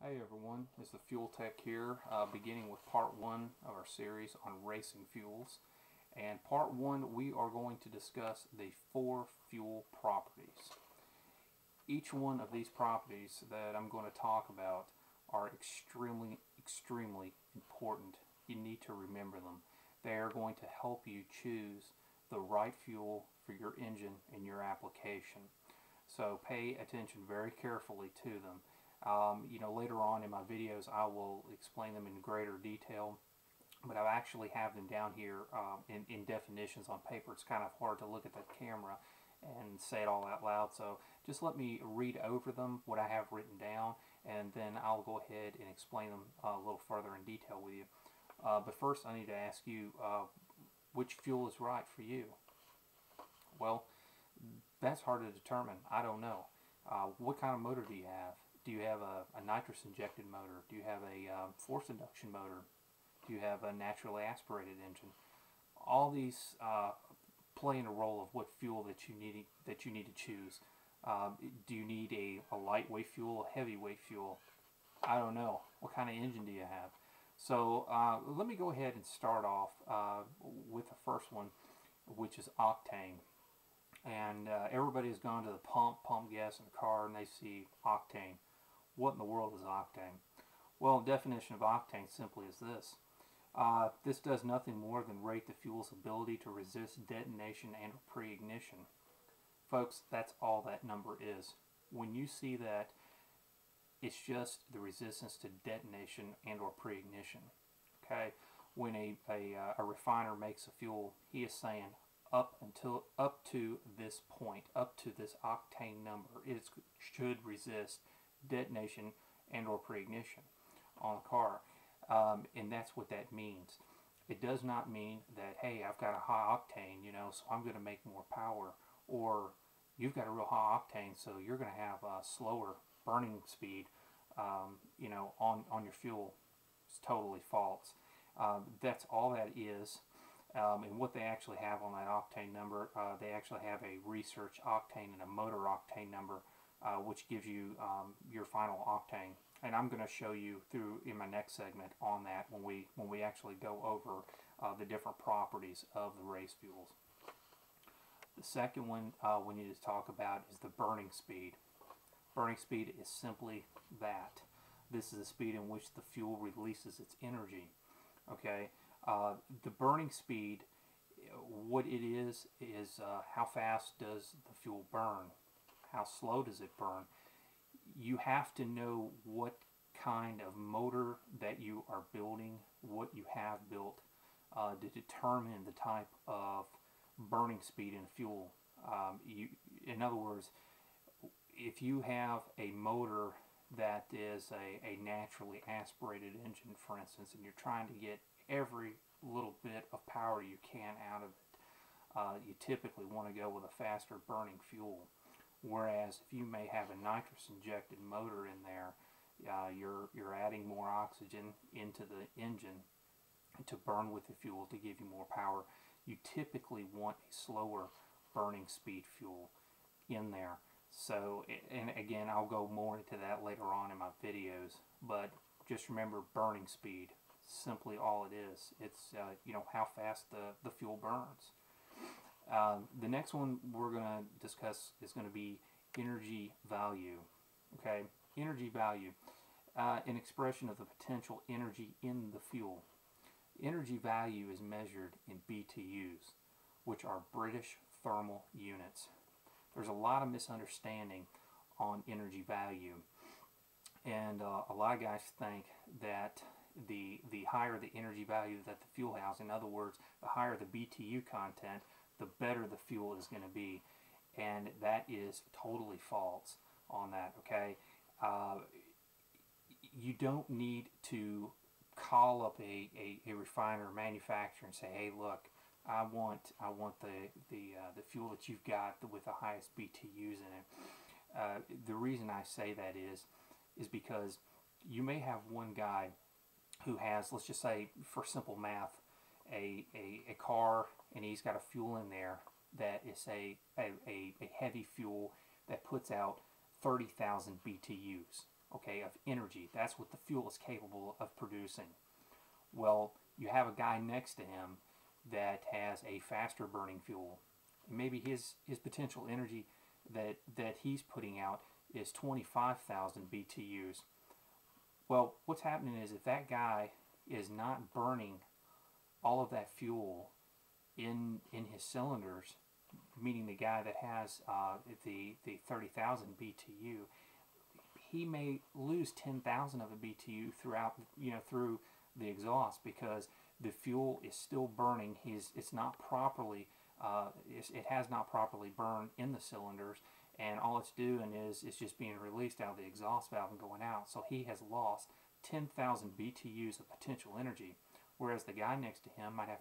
Hey everyone, it's the Fuel Tech here, beginning with part one of our series on racing fuels. And part one, we are going to discuss the 4 fuel properties. Each one of these properties that I'm going to talk about are extremely important. You need to remember them. They are going to help you choose the right fuel for your engine and your application. So pay attention very carefully to them. Later on in my videos I will explain them in greater detail, but I actually have them down here in definitions on paper. It's kind of hard to look at the camera and say it all out loud, so just let me read over them, what I have written down, and then I'll go ahead and explain them a little further in detail with you. But first I need to ask you, which fuel is right for you? Well, that's hard to determine. I don't know. What kind of motor do you have? Do you have a nitrous injected motor? Do you have a forced induction motor? Do you have a naturally aspirated engine? All these play in a role of what fuel that you need to choose. Do you need a lightweight fuel, a heavyweight fuel? I don't know. What kind of engine do you have? So let me go ahead and start off with the first one, which is octane. And everybody has gone to the pump gas in the car, and they see octane. What in the world is octane? Well, the definition of octane simply is this. This does nothing more than rate the fuel's ability to resist detonation and pre-ignition. Folks, that's all that number is. When you see that, it's just the resistance to detonation and or pre-ignition. Okay? When a refiner makes a fuel, he is saying up to this point, up to this octane number, it should resist detonation and or pre-ignition on the car, and that's what that means. It does not mean that, hey, I've got a high octane, so I'm going to make more power, or you've got a real high octane, so you're going to have a slower burning speed, on your fuel. It's totally false. That's all that is. And what they actually have on that octane number, they actually have a research octane and a motor octane number, which gives you your final octane. And I'm going to show you through in my next segment on that when we actually go over the different properties of the race fuels. The second one we need to talk about is the burning speed. Burning speed is simply that. This is the speed in which the fuel releases its energy. Okay. The burning speed, what it is how fast does the fuel burn? How slow does it burn? You have to know what kind of motor that you are building, what you have built, to determine the type of burning speed in fuel. In other words, if you have a motor that is a naturally aspirated engine, for instance, and you're trying to get every little bit of power you can out of it, you typically want to go with a faster burning fuel. Whereas if you may have a nitrous injected motor in there, you're adding more oxygen into the engine to burn with the fuel to give you more power. You typically want a slower burning speed fuel in there. So, and again, I'll go more into that later on in my videos, but just remember burning speed. Simply all it is. It's how fast the fuel burns. The next one we're going to discuss is going to be energy value. Okay, energy value, an expression of the potential energy in the fuel. Energy value is measured in BTUs, which are British thermal units. There's a lot of misunderstanding on energy value, and a lot of guys think that the higher the energy value that the fuel has, in other words, the higher the BTU content, the better the fuel is going to be, and that is totally false on that. Okay, you don't need to call up a refiner or manufacturer and say, hey, look, I want the fuel that you've got with the highest BTUs in it. The reason I say that is because you may have one guy who has, let's just say for simple math, a car, and he's got a fuel in there that is a heavy fuel that puts out 30,000 BTUs. okay, of energy. That's what the fuel is capable of producing. Well, you have a guy next to him that has a faster burning fuel. Maybe his potential energy that he's putting out is 25,000 BTUs. Well, what's happening is if that guy is not burning all of that fuel in his cylinders, meaning the guy that has the 30,000 BTU, he may lose 10,000 of a BTU throughout, through the exhaust, because the fuel is still burning. It's not properly, it has not properly burned in the cylinders, and all it's doing is it's just being released out of the exhaust valve and going out. So he has lost 10,000 BTUs of potential energy, whereas the guy next to him might have,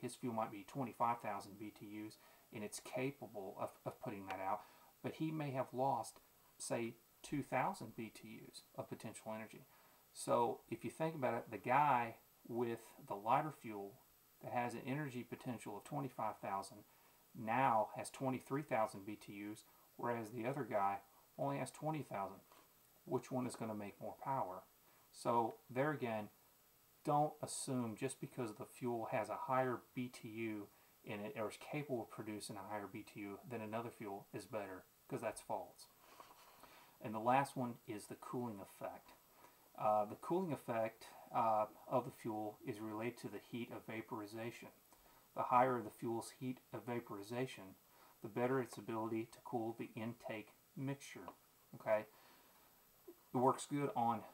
his fuel might be 25,000 BTUs, and it's capable of putting that out, but he may have lost, say, 2,000 BTUs of potential energy. So if you think about it, the guy with the lighter fuel that has an energy potential of 25,000 now has 23,000 BTUs, whereas the other guy only has 20,000. Which one is going to make more power? So there again, don't assume just because the fuel has a higher BTU in it, or is capable of producing a higher BTU, than another fuel is better, because that's false. And the last one is the cooling effect. The cooling effect of the fuel is related to the heat of vaporization. The higher the fuel's heat of vaporization, the better its ability to cool the intake mixture. Okay, it works good on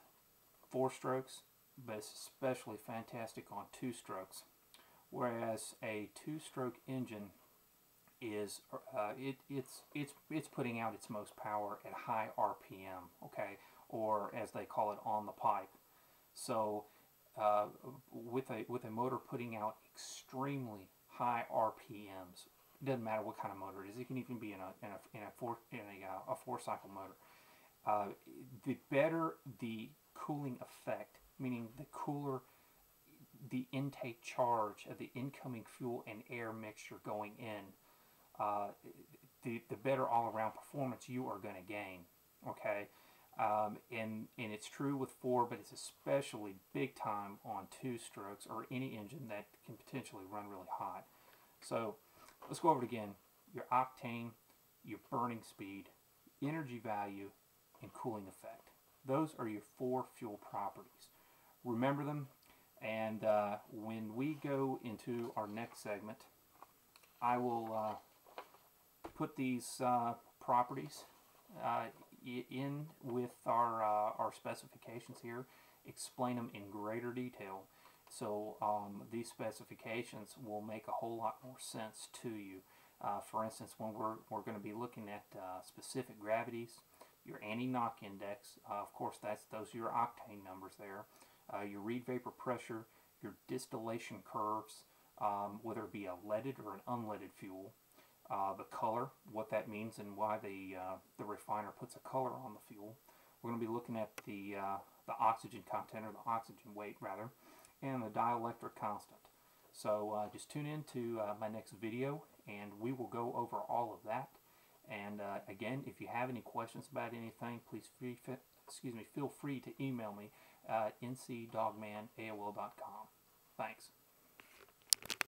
4 strokes, but it's especially fantastic on 2 strokes. Whereas a 2-stroke engine is it's putting out its most power at high RPM, okay, or as they call it, on the pipe. So with a motor putting out extremely high RPMs, it doesn't matter what kind of motor it is. It can even be in a 4-cycle motor. The better the cooling effect, meaning the cooler the intake charge of the incoming fuel and air mixture going in, the better all-around performance you are going to gain. Okay, and it's true with 4, but it's especially big time on 2 strokes or any engine that can potentially run really hot. So let's go over it again. Your octane, your burning speed, energy value, and cooling effect. Those are your 4 fuel properties. Remember them, and when we go into our next segment, I will put these properties in with our specifications here, explain them in greater detail, so these specifications will make a whole lot more sense to you. For instance, when we're going to be looking at specific gravities, your anti-knock index, of course those are your octane numbers there, your Reid vapor pressure, your distillation curves, whether it be a leaded or an unleaded fuel, the color, what that means and why the refiner puts a color on the fuel. We're going to be looking at the oxygen content, or the oxygen weight rather, and the dielectric constant. So just tune in to my next video, and we will go over all of that. And again, if you have any questions about anything, please feel free to email me at ncdogman@aol.com. Thanks.